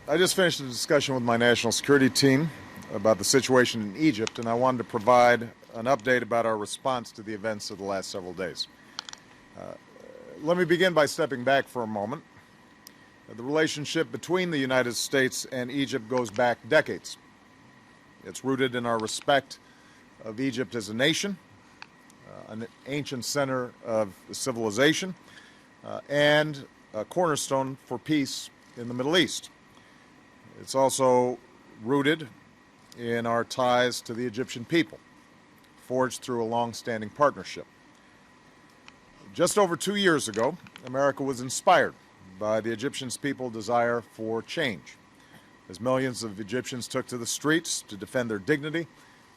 I just finished a discussion with my national security team about the situation in Egypt, and I wanted to provide an update about our response to the events of the last several days. Let me begin by stepping back for a moment. The relationship between the United States and Egypt goes back decades. It's rooted in our respect of Egypt as a nation, an ancient center of civilization, and a cornerstone for peace in the Middle East. It's also rooted in our ties to the Egyptian people, forged through a long-standing partnership. Just over 2 years ago, America was inspired by the Egyptian people's desire for change, as millions of Egyptians took to the streets to defend their dignity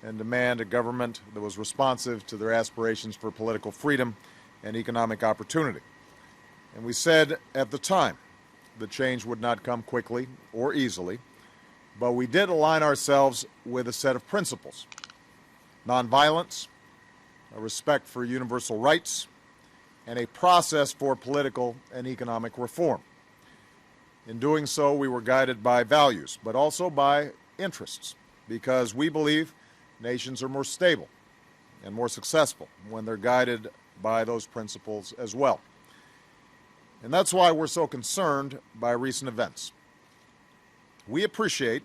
and demand a government that was responsive to their aspirations for political freedom and economic opportunity. And we said at the time the change would not come quickly or easily, but we did align ourselves with a set of principles: nonviolence, a respect for universal rights, and a process for political and economic reform. In doing so, we were guided by values, but also by interests, because we believe nations are more stable and more successful when they're guided by those principles as well. And that's why we're so concerned by recent events. We appreciate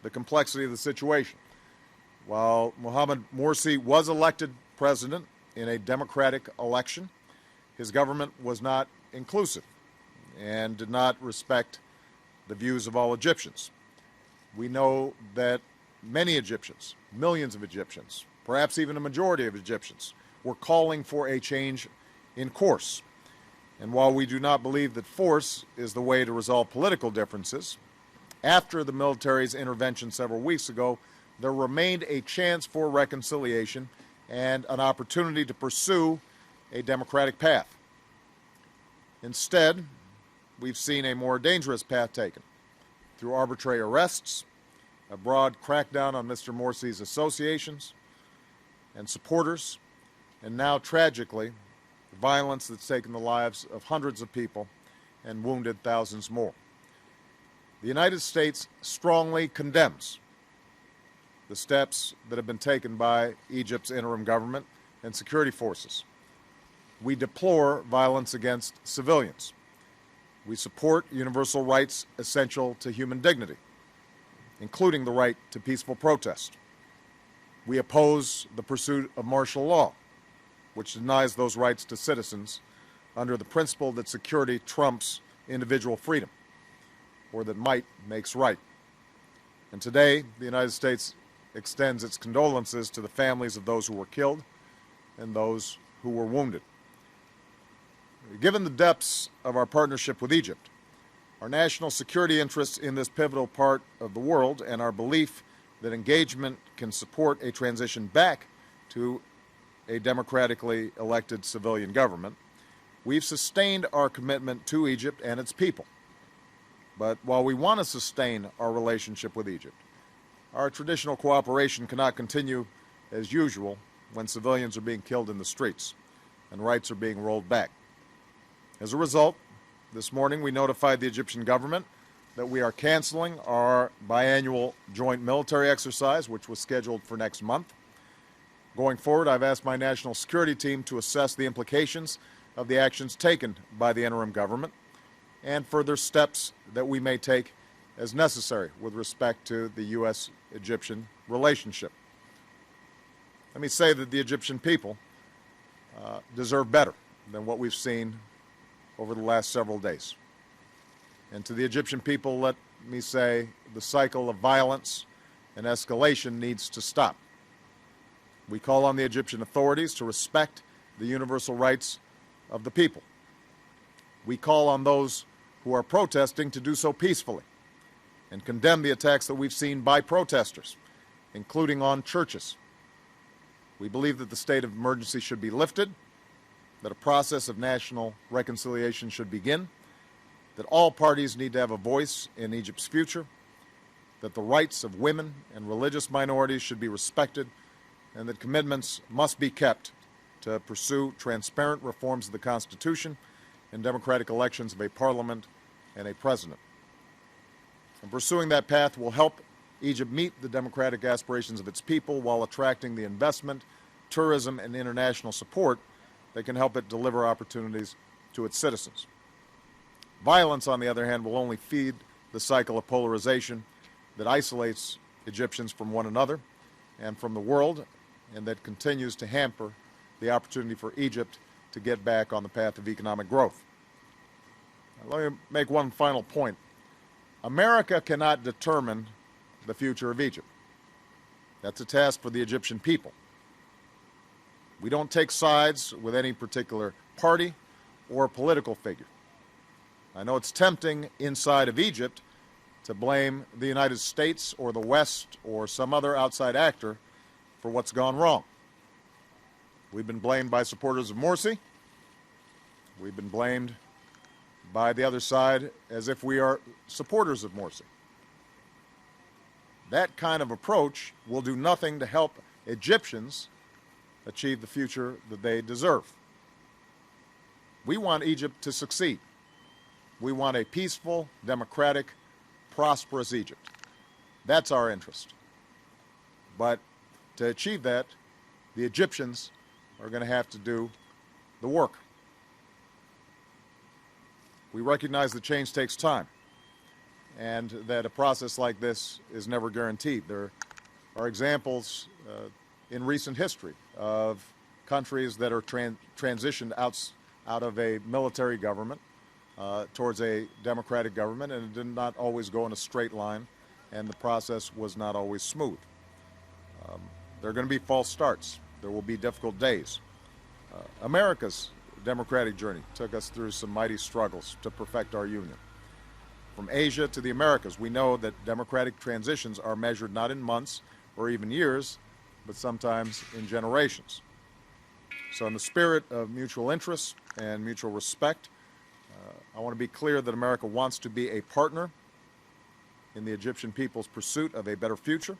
the complexity of the situation. While Mohamed Morsy was elected president in a democratic election, his government was not inclusive and did not respect the views of all Egyptians. We know that many Egyptians, millions of Egyptians, perhaps even a majority of Egyptians, were calling for a change in course. And while we do not believe that force is the way to resolve political differences, after the military's intervention several weeks ago, there remained a chance for reconciliation and an opportunity to pursue a democratic path. Instead, we've seen a more dangerous path taken through arbitrary arrests, a broad crackdown on Mr. Morsy's associations and supporters, and now, tragically, violence that's taken the lives of hundreds of people and wounded thousands more. The United States strongly condemns the steps that have been taken by Egypt's interim government and security forces. We deplore violence against civilians. We support universal rights essential to human dignity, including the right to peaceful protest. We oppose the pursuit of martial law, which denies those rights to citizens under the principle that security trumps individual freedom, or that might makes right. And today, the United States extends its condolences to the families of those who were killed and those who were wounded. Given the depths of our partnership with Egypt, our national security interests in this pivotal part of the world, and our belief that engagement can support a transition back to a democratically elected civilian government, we've sustained our commitment to Egypt and its people. But while we want to sustain our relationship with Egypt, our traditional cooperation cannot continue as usual when civilians are being killed in the streets and rights are being rolled back. As a result, this morning we notified the Egyptian government that we are canceling our biannual joint military exercise, which was scheduled for next month. Going forward, I've asked my national security team to assess the implications of the actions taken by the interim government and further steps that we may take as necessary with respect to the U.S.-Egyptian relationship. Let me say that the Egyptian people deserve better than what we've seen over the last several days. And to the Egyptian people, let me say the cycle of violence and escalation needs to stop. We call on the Egyptian authorities to respect the universal rights of the people. We call on those who are protesting to do so peacefully and condemn the attacks that we've seen by protesters, including on churches. We believe that the state of emergency should be lifted, that a process of national reconciliation should begin, that all parties need to have a voice in Egypt's future, that the rights of women and religious minorities should be respected, and that commitments must be kept to pursue transparent reforms of the Constitution and democratic elections of a parliament and a president. And pursuing that path will help Egypt meet the democratic aspirations of its people while attracting the investment, tourism, and international support that can help it deliver opportunities to its citizens. Violence, on the other hand, will only feed the cycle of polarization that isolates Egyptians from one another and from the world, and that continues to hamper the opportunity for Egypt to get back on the path of economic growth. Now, let me make one final point. America cannot determine the future of Egypt. That's a task for the Egyptian people. We don't take sides with any particular party or political figure. I know it's tempting inside of Egypt to blame the United States or the West or some other outside actor for what's gone wrong. We've been blamed by supporters of Morsi. We've been blamed by the other side as if we are supporters of Morsi. That kind of approach will do nothing to help Egyptians achieve the future that they deserve. We want Egypt to succeed. We want a peaceful, democratic, prosperous Egypt. That's our interest. But to achieve that, the Egyptians are going to have to do the work. We recognize that change takes time, and that a process like this is never guaranteed. There are examples in recent history of countries that are transitioned out of a military government towards a democratic government, and it did not always go in a straight line, and the process was not always smooth. There are going to be false starts. There will be difficult days. America's democratic journey took us through some mighty struggles to perfect our union. From Asia to the Americas, we know that democratic transitions are measured not in months or even years, but sometimes in generations. So in the spirit of mutual interest and mutual respect, I want to be clear that America wants to be a partner in the Egyptian people's pursuit of a better future,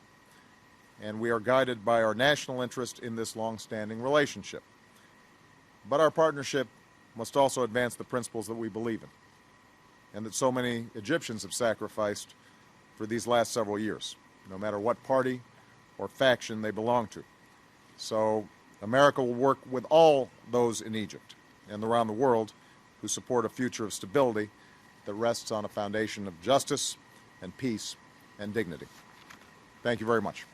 and we are guided by our national interest in this long-standing relationship. But our partnership must also advance the principles that we believe in, and that so many Egyptians have sacrificed for these last several years, no matter what party or faction they belong to. So America will work with all those in Egypt and around the world who support a future of stability that rests on a foundation of justice and peace and dignity. Thank you very much.